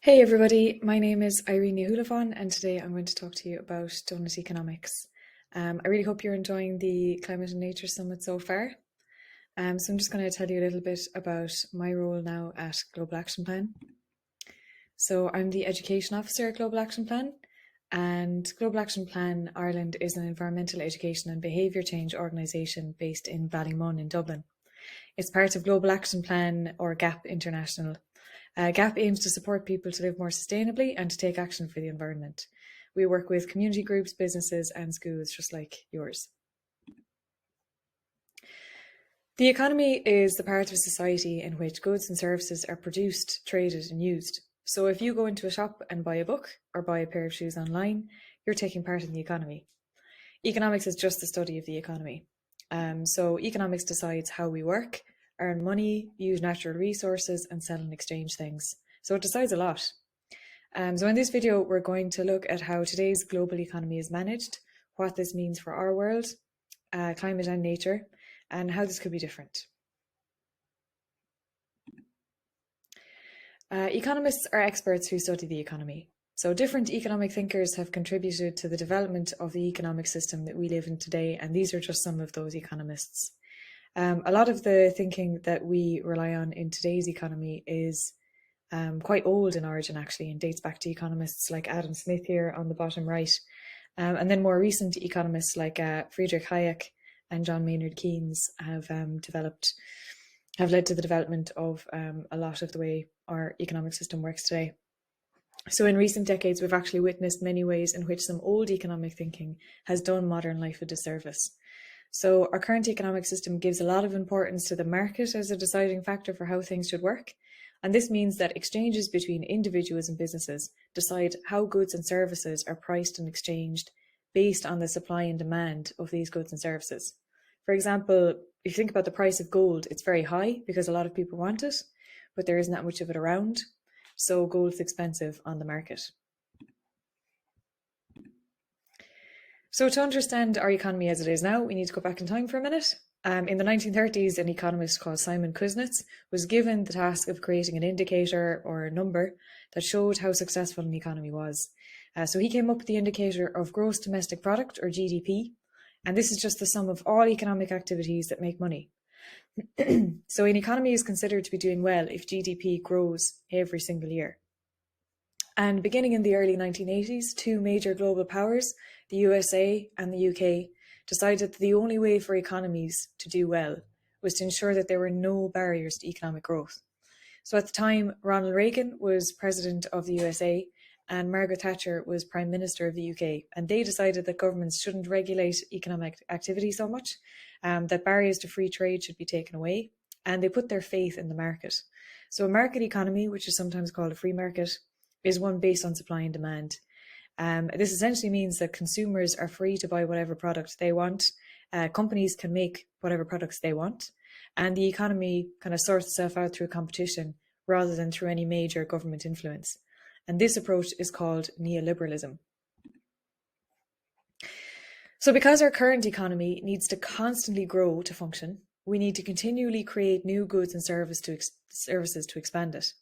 Hey everybody, my name is Irene Hulafon and today I'm going to talk to you about Doughnut Economics. I really hope you're enjoying the Climate and Nature Summit so far. So I'm just going to tell you a little bit about my role now at Global Action Plan. So I'm the Education Officer at Global Action Plan, and Global Action Plan Ireland is an environmental education and behaviour change organisation based in Ballymun in Dublin. It's part of Global Action Plan, or GAP International. GAP aims to support people to live more sustainably and to take action for the environment. We work with community groups, businesses and schools just like yours. The economy is the part of society in which goods and services are produced, traded and used. So if you go into a shop and buy a book or buy a pair of shoes online, you're taking part in the economy. Economics is just the study of the economy. So economics decides how we work, earn money, use natural resources and sell and exchange things. So it decides a lot. So in this video, we're going to look at how today's global economy is managed, what this means for our world, climate and nature, and how this could be different. Economists are experts who study the economy. So different economic thinkers have contributed to the development of the economic system that we live in today, and these are just some of those economists. A lot of the thinking that we rely on in today's economy is quite old in origin actually, and dates back to economists like Adam Smith here on the bottom right. And then more recent economists like Friedrich Hayek and John Maynard Keynes have led to the development of a lot of the way our economic system works today. So in recent decades, we've actually witnessed many ways in which some old economic thinking has done modern life a disservice. So our current economic system gives a lot of importance to the market as a deciding factor for how things should work. And this means that exchanges between individuals and businesses decide how goods and services are priced and exchanged based on the supply and demand of these goods and services. For example, if you think about the price of gold, it's very high because a lot of people want it, but there isn't that much of it around. So gold is expensive on the market. So to understand our economy as it is now, we need to go back in time for a minute. In the 1930s, an economist called Simon Kuznets was given the task of creating an indicator or a number that showed how successful an economy was. So he came up with the indicator of gross domestic product, or GDP, and this is just the sum of all economic activities that make money. So an economy is considered to be doing well if GDP grows every single year. And beginning in the early 1980s, two major global powers, the USA and the UK, decided that the only way for economies to do well was to ensure that there were no barriers to economic growth. So at the time, Ronald Reagan was president of the USA and Margaret Thatcher was Prime Minister of the UK. And they decided that governments shouldn't regulate economic activity so much, that barriers to free trade should be taken away, and they put their faith in the market. So a market economy, which is sometimes called a free market, is one based on supply and demand. This essentially means that consumers are free to buy whatever product they want. Companies can make whatever products they want, and the economy kind of sorts itself out through competition rather than through any major government influence. And this approach is called neoliberalism. So because our current economy needs to constantly grow to function, we need to continually create new goods and services to expand it.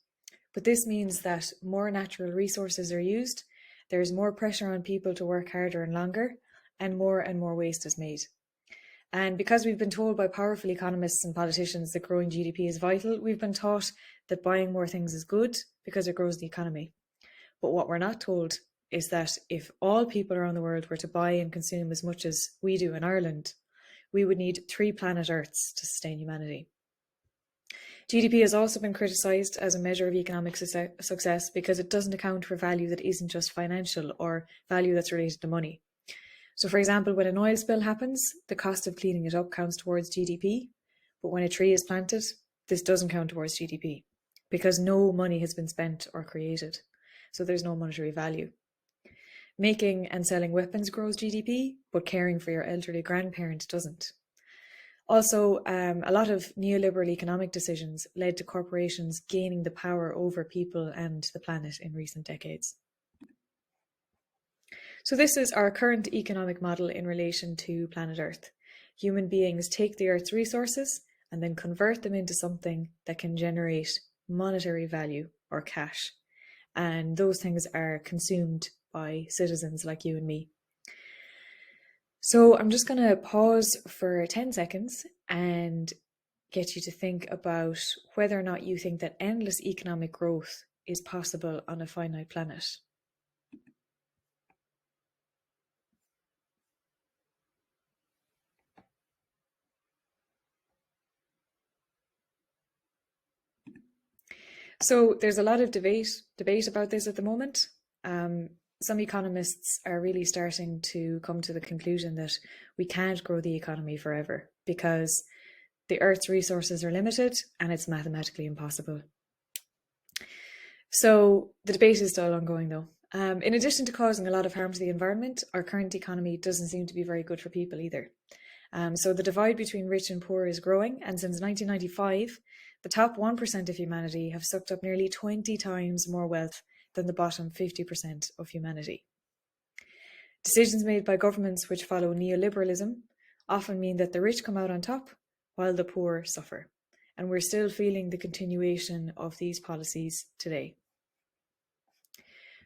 But this means that more natural resources are used, there's more pressure on people to work harder and longer, and more waste is made. And because we've been told by powerful economists and politicians that growing GDP is vital, we've been taught that buying more things is good because it grows the economy. But what we're not told is that if all people around the world were to buy and consume as much as we do in Ireland, we would need 3 planet Earths to sustain humanity. GDP has also been criticised as a measure of economic success because it doesn't account for value that isn't just financial or value that's related to money. So for example, when an oil spill happens, the cost of cleaning it up counts towards GDP, but when a tree is planted, this doesn't count towards GDP because no money has been spent or created. So there's no monetary value. Making and selling weapons grows GDP, but caring for your elderly grandparent doesn't. Also, a lot of neoliberal economic decisions led to corporations gaining the power over people and the planet in recent decades. So this is our current economic model in relation to planet Earth. Human beings take the Earth's resources and then convert them into something that can generate monetary value or cash. and those things are consumed by citizens like you and me. So I'm just going to pause for 10 seconds and get you to think about whether or not you think that endless economic growth is possible on a finite planet. So there's a lot of debate about this at the moment. Some economists are really starting to come to the conclusion that we can't grow the economy forever because the Earth's resources are limited and it's mathematically impossible. So the debate is still ongoing though. In addition to causing a lot of harm to the environment, our current economy doesn't seem to be very good for people either. So the divide between rich and poor is growing, and since 1995, the top 1% of humanity have sucked up nearly 20 times more wealth than the bottom 50% of humanity. Decisions made by governments which follow neoliberalism often mean that the rich come out on top while the poor suffer. And we're still feeling the continuation of these policies today.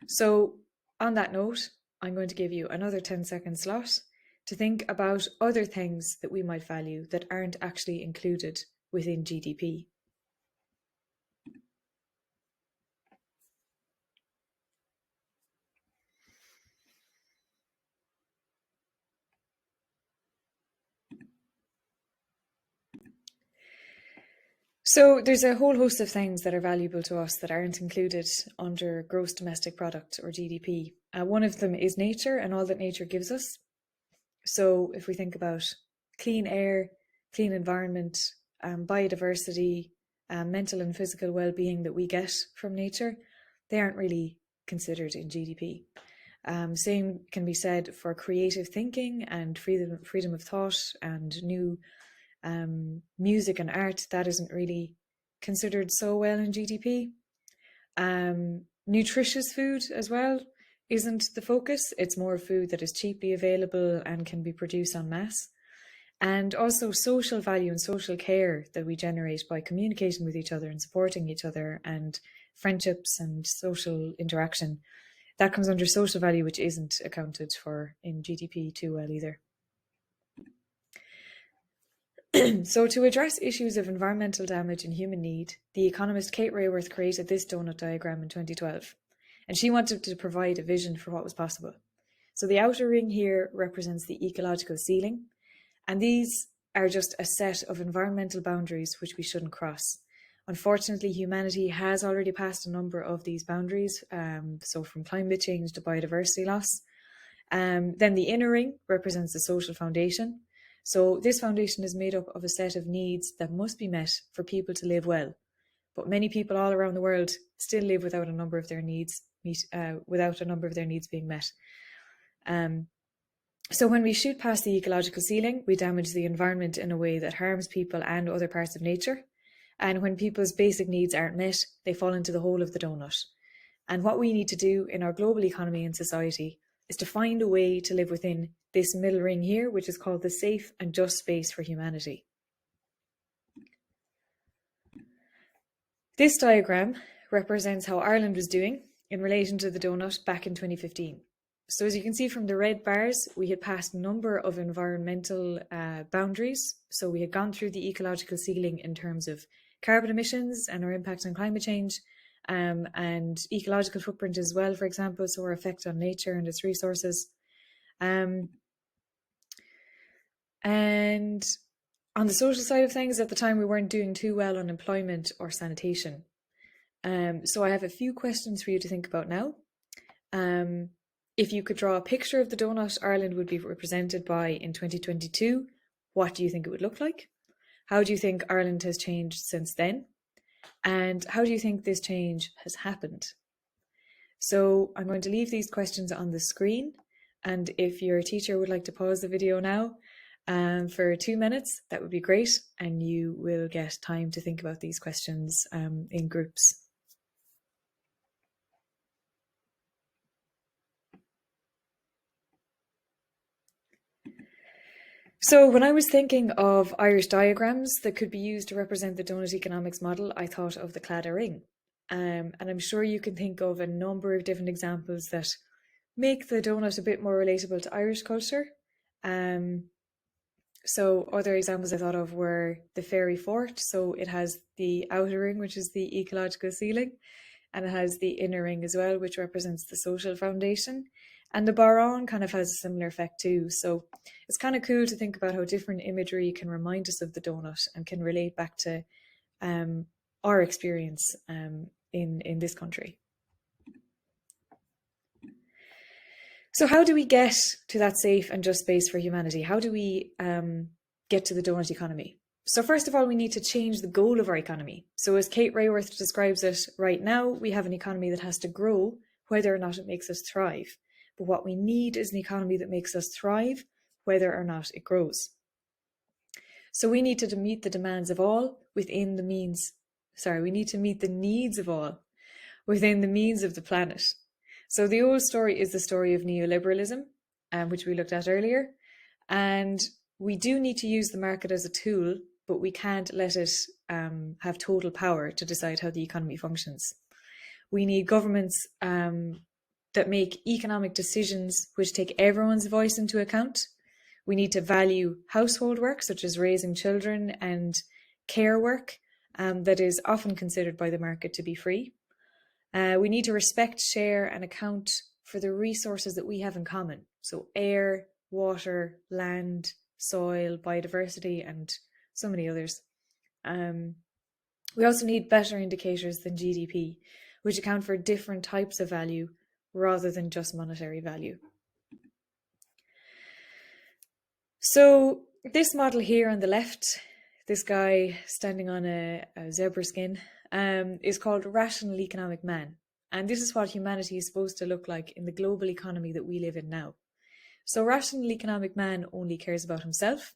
So on that note, I'm going to give you another 10-second slot to think about other things that we might value that aren't actually included within GDP. So there's a whole host of things that are valuable to us that aren't included under gross domestic product or GDP. One of them is nature and all that nature gives us. So if we think about clean air, clean environment, biodiversity, mental and physical well-being that we get from nature, they aren't really considered in GDP. Same can be said for creative thinking and freedom of thought and new music and art. That isn't really considered so well in GDP. Nutritious food as well isn't the focus. It's more food that is cheaply available and can be produced en masse. And also social value and social care that we generate by communicating with each other and supporting each other, and friendships and social interaction. That comes under social value, which isn't accounted for in GDP too well either. So to address issues of environmental damage and human need, the economist Kate Raworth created this donut diagram in 2012, and she wanted to provide a vision for what was possible. So the outer ring here represents the ecological ceiling, and these are just a set of environmental boundaries which we shouldn't cross. Unfortunately, humanity has already passed a number of these boundaries, so from climate change to biodiversity loss. Then the inner ring represents the social foundation. So this foundation is made up of a set of needs that must be met for people to live well. But many people all around the world still live without a number of their needs being met. So when we shoot past the ecological ceiling, we damage the environment in a way that harms people and other parts of nature. And when people's basic needs aren't met, they fall into the hole of the donut. And what we need to do in our global economy and society is to find a way to live within this middle ring here, which is called the safe and just space for humanity. This diagram represents how Ireland was doing in relation to the donut back in 2015. So as you can see from the red bars, we had passed a number of environmental boundaries. So we had gone through the ecological ceiling in terms of carbon emissions and our impact on climate change, and ecological footprint as well, for example, so our effect on nature and its resources. And on the social side of things, at the time, we weren't doing too well on employment or sanitation. So I have a few questions for you to think about now. If you could draw a picture of the donut Ireland would be represented by in 2022, what do you think it would look like? How do you think Ireland has changed since then? And how do you think this change has happened? So I'm going to leave these questions on the screen. And if your teacher would like to pause the video now for 2 minutes, that would be great. And you will get time to think about these questions in groups. So when I was thinking of Irish diagrams that could be used to represent the Doughnut Economics model, I thought of the Claddagh ring. And I'm sure you can think of a number of different examples that make the donut a bit more relatable to Irish culture. Um, so other examples I thought of were the fairy fort. So it has the outer ring, which is the ecological ceiling, and it has the inner ring as well, which represents the social foundation. And the Baron kind of has a similar effect too. So it's kind of cool to think about how different imagery can remind us of the donut and can relate back to um, our experience in this country. So how do we get to that safe and just space for humanity? How do we get to the donut economy? So first of all, we need to change the goal of our economy. So as Kate Raworth describes it right now, we have an economy that has to grow whether or not it makes us thrive. But what we need is an economy that makes us thrive whether or not it grows. So we need to meet the demands of all within the means. We need to meet the needs of all within the means of the planet. So the old story is the story of neoliberalism, which we looked at earlier. And we do need to use the market as a tool, but we can't let it have total power to decide how the economy functions. We need governments that make economic decisions which take everyone's voice into account. We need to value household work, such as raising children, and care work that is often considered by the market to be free. We need to respect, share, and account for the resources that we have in common. So air, water, land, soil, biodiversity, and so many others. We also need better indicators than GDP, which account for different types of value rather than just monetary value. So this model here on the left, this guy standing on a zebra skin, is called Rational Economic Man. And this is what humanity is supposed to look like in the global economy that we live in now. So Rational Economic Man only cares about himself.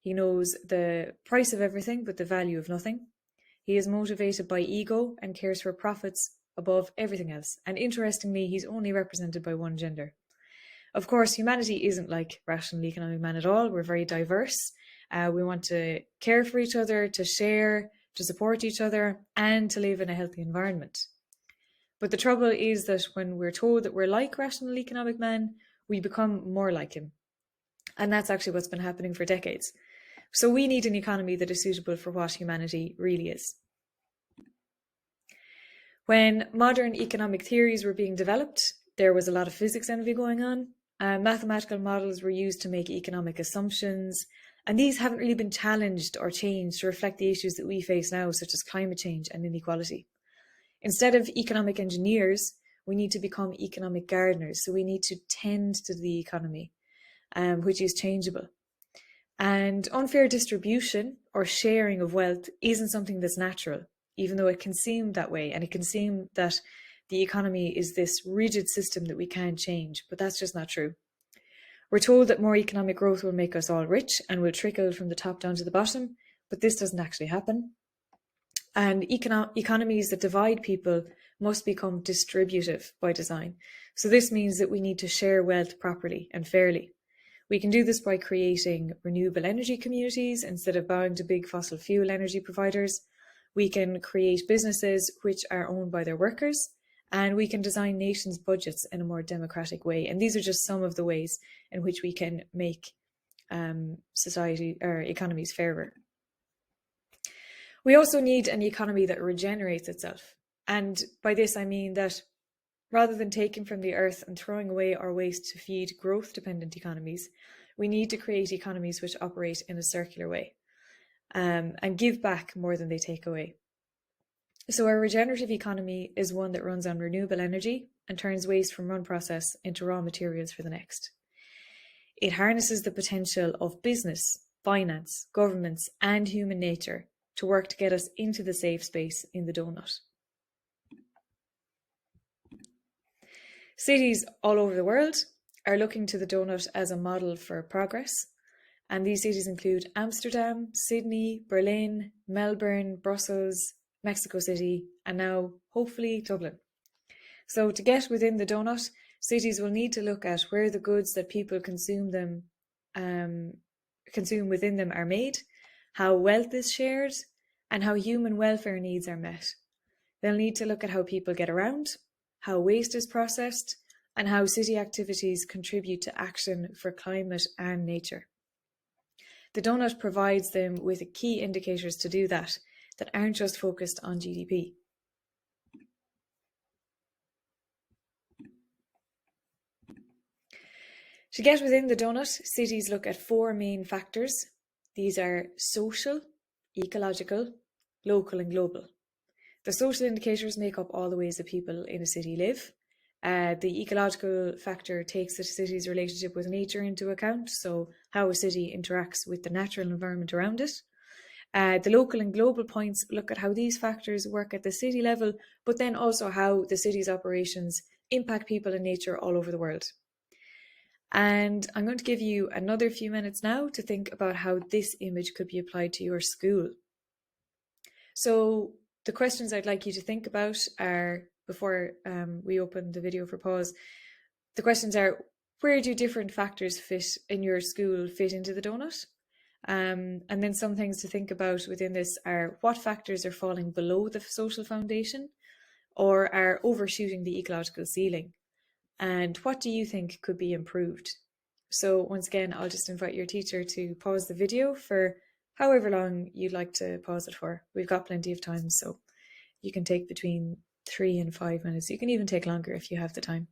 He knows the price of everything but the value of nothing. He is motivated by ego and cares for profits above everything else. And interestingly, he's only represented by one gender. Of course, humanity isn't like Rational Economic Man at all. We're very diverse. We want to care for each other, to share, to support each other, and to live in a healthy environment. But the trouble is that when we're told that we're like Rational Economic Man, we become more like him. And that's actually what's been happening for decades. So we need an economy that is suitable for what humanity really is. When modern economic theories were being developed, there was a lot of physics envy going on. Mathematical models were used to make economic assumptions, and these haven't really been challenged or changed to reflect the issues that we face now, such as climate change and inequality. Instead of economic engineers, we need to become economic gardeners. So we need to tend to the economy, which is changeable. And unfair distribution or sharing of wealth isn't something that's natural, even though it can seem that way. And it can seem that the economy is this rigid system that we can't change, but that's just not true. We're told that more economic growth will make us all rich and will trickle from the top down to the bottom, but this doesn't actually happen. And economies that divide people must become distributive by design. So this means that we need to share wealth properly and fairly. We can do this by creating renewable energy communities instead of bowing to big fossil fuel energy providers. We can create businesses which are owned by their workers, and we can design nations' budgets in a more democratic way. And these are just some of the ways in which we can make society or economies fairer. We also need an economy that regenerates itself. And by this, I mean that rather than taking from the earth and throwing away our waste to feed growth-dependent economies, we need to create economies which operate in a circular way and give back more than they take away. So a regenerative economy is one that runs on renewable energy and turns waste from one process into raw materials for the next. It harnesses the potential of business, finance, governments, and human nature to work to get us into the safe space in the donut. Cities all over the world are looking to the donut as a model for progress, and these cities include Amsterdam, Sydney, Berlin, Melbourne, Brussels, Mexico City, and now hopefully Dublin. So to get within the donut, cities will need to look at where the goods that people consume within them are made, how wealth is shared, and how human welfare needs are met. They'll need to look at how people get around, how waste is processed, and how city activities contribute to action for climate and nature. The donut provides them with key indicators to do that aren't just focused on GDP. To get within the donut, cities look at 4 main factors. These are social, ecological, local and global. The social indicators make up all the ways that people in a city live. The ecological factor takes the city's relationship with nature into account, so how a city interacts with the natural environment around it. The local and global points look at how these factors work at the city level, but then also how the city's operations impact people and nature all over the world. And I'm going to give you another few minutes now to think about how this image could be applied to your school. So the questions I'd like you to think about are, before we open the video for pause, the questions are, where do different factors fit in your school fit into the donut? And then some things to think about within this are, what factors are falling below the social foundation or are overshooting the ecological ceiling? And what do you think could be improved? So once again, I'll just invite your teacher to pause the video for however long you'd like to pause it for. We've got plenty of time, so you can take between 3 and 5 minutes. You can even take longer if you have the time.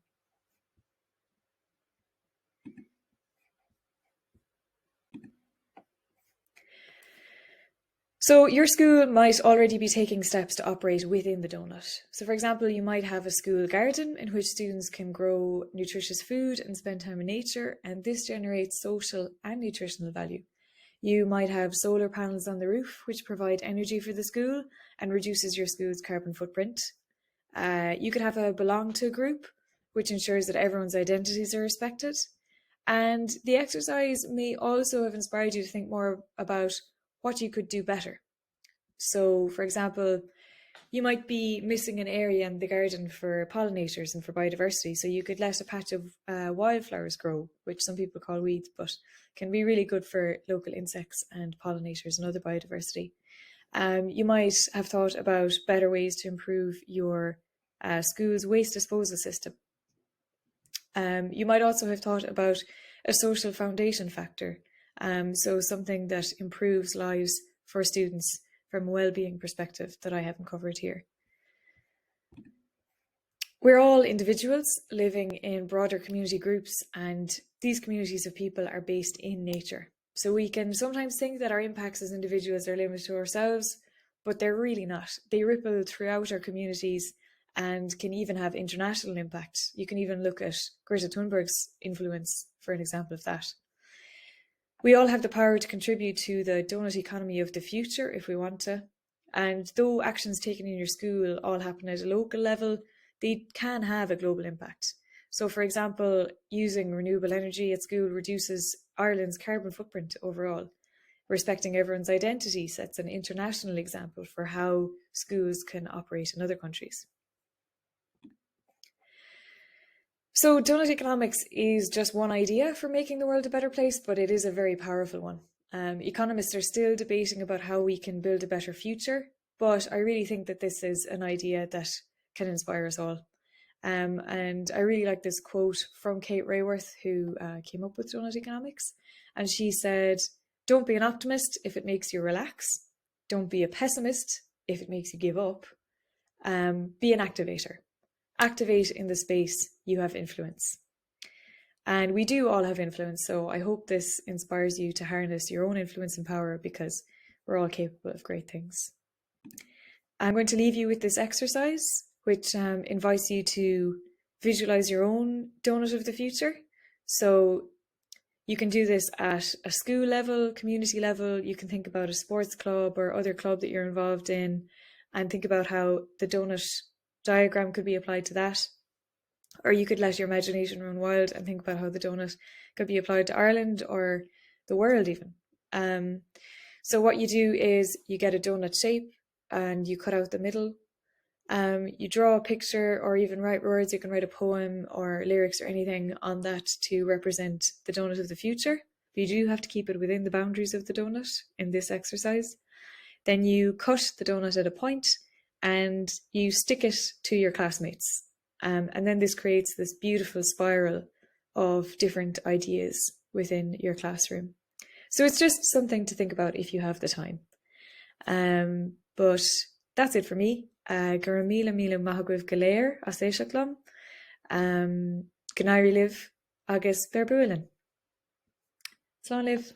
So your school might already be taking steps to operate within the donut. So for example, you might have a school garden in which students can grow nutritious food and spend time in nature, and this generates social and nutritional value. You might have solar panels on the roof, which provide energy for the school and reduces your school's carbon footprint. You could have a belong to group, which ensures that everyone's identities are respected. And the exercise may also have inspired you to think more about what you could do better. So, for example, you might be missing an area in the garden for pollinators and for biodiversity, so you could let a patch of wildflowers grow, which some people call weeds, but can be really good for local insects and pollinators and other biodiversity. You might have thought about better ways to improve your school's waste disposal system. You might also have thought about a social foundation factor, so something that improves lives for students from a well-being perspective that I haven't covered here. We're all individuals living in broader community groups, and these communities of people are based in nature. So we can sometimes think that our impacts as individuals are limited to ourselves, but they're really not. They ripple throughout our communities and can even have international impact. You can even look at Greta Thunberg's influence for an example of that. We all have the power to contribute to the doughnut economy of the future if we want to. And though actions taken in your school all happen at a local level, they can have a global impact. So for example, using renewable energy at school reduces Ireland's carbon footprint overall. Respecting everyone's identity sets an international example for how schools can operate in other countries. So doughnut economics is just one idea for making the world a better place, but it is a very powerful one. Economists are still debating about how we can build a better future, but I really think that this is an idea that can inspire us all. And I really like this quote from Kate Raworth, who came up with Doughnut Economics. And she said, "Don't be an optimist if it makes you relax. Don't be a pessimist if it makes you give up. Be an activator. Activate in the space you have influence." And we do all have influence, so I hope this inspires you to harness your own influence and power, because we're all capable of great things. I'm going to leave you with this exercise, which invites you to visualize your own doughnut of the future. So you can do this at a school level, community level. You can think about a sports club or other club that you're involved in and think about how the doughnut diagram could be applied to that. Or you could let your imagination run wild and think about how the doughnut could be applied to Ireland or the world even. So what you do is you get a doughnut shape and you cut out the middle. You draw a picture or even write words. You can write a poem or lyrics or anything on that to represent the doughnut of the future. But you do have to keep it within the boundaries of the doughnut in this exercise. Then you cut the doughnut at a point and you stick it to your classmates. And then this creates this beautiful spiral of different ideas within your classroom. So it's just something to think about if you have the time. But that's it for me. Gur míle míle maithagh go léir as éiseachlam. Gnairi liv agus verbuilin. Slán liv.